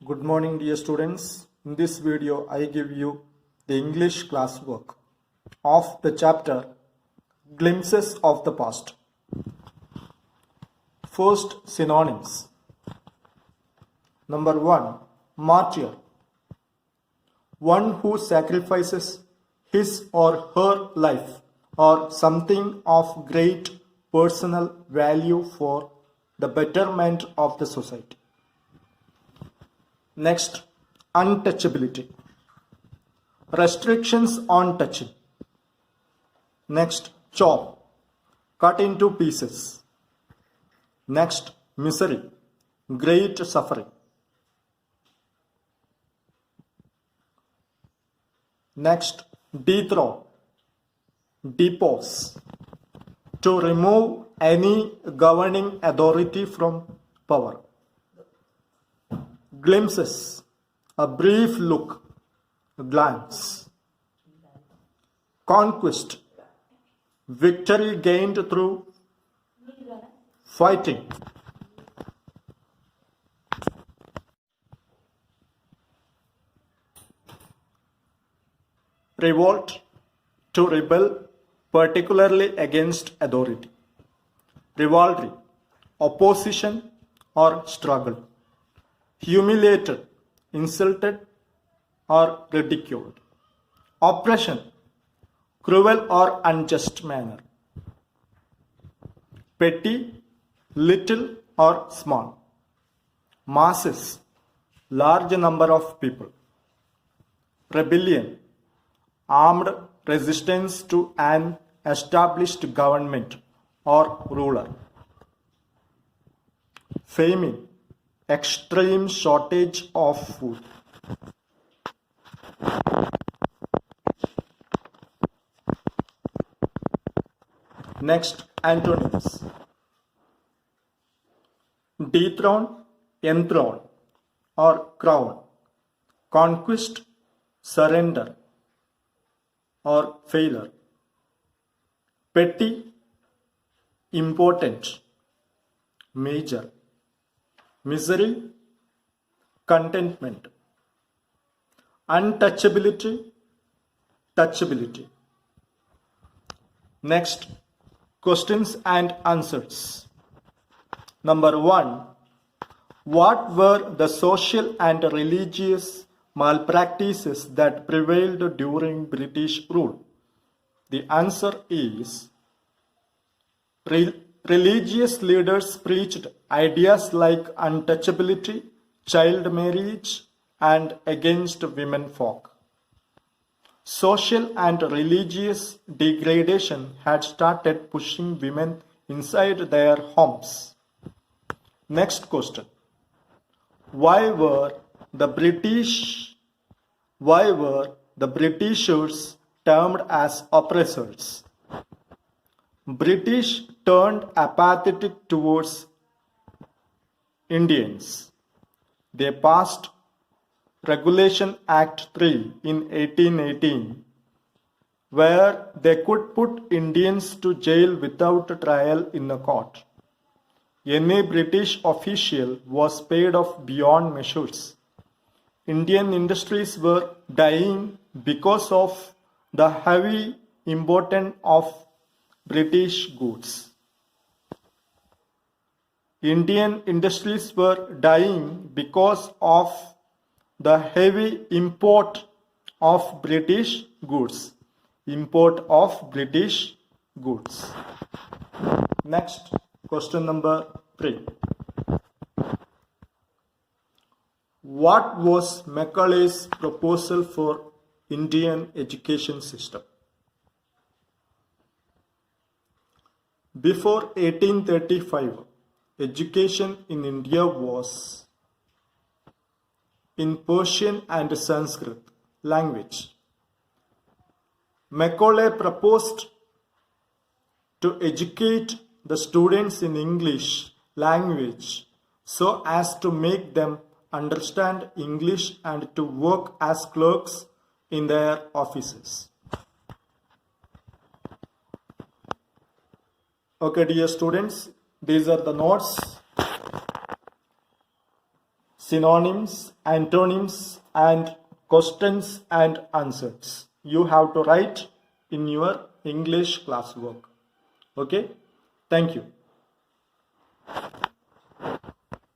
Good morning, dear students. In this video, I give you the English classwork of the chapter Glimpses of the Past. First, synonyms. Number 1, martyr. One who sacrifices his or her life or something of great personal value for the betterment of the society. Next, untouchability. Restrictions on touching. Next, chop. Cut into pieces. Next, misery. Great suffering. Next, dethrone. Depose. To remove any governing authority from power. Glimpses, a brief look, a glance. Conquest, victory gained through fighting. Revolt, to rebel, particularly against authority. Rivalry, opposition or struggle. Humiliated, insulted or ridiculed. Oppression, cruel or unjust manner. Petty, little or small. Masses, large number of people. Rebellion, armed resistance to an established government or ruler. Famine, extreme shortage of food. Next, antonyms. Dethrone, enthrone or crown. Conquest, surrender or failure. Petty, important, major. Misery, contentment. Untouchability, touchability. Next, questions and answers. Number 1, what were the social and religious malpractices that prevailed during British rule? The answer is religious leaders preached ideas like untouchability, child marriage, and against women folk. Social and religious degradation had started pushing women inside their homes. Next question. Why were the Britishers termed as oppressors? British turned apathetic towards Indians. They passed Regulation Act 3 in 1818, where they could put Indians to jail without trial in a court. Any British official was paid off beyond measures. Indian industries were dying because of the heavy import of British goods. Indian industries were dying because of the heavy import of British goods. Import of British goods. Next, question number 3. What was Macaulay's proposal for Indian education system? Before 1835, education in India was in Persian and Sanskrit language. Macaulay proposed to educate the students in English language so as to make them understand English and to work as clerks in their offices. Okay, dear students, these are the notes. synonyms, antonyms, and questions and answers. You have to write in your English classwork. Okay, thank you.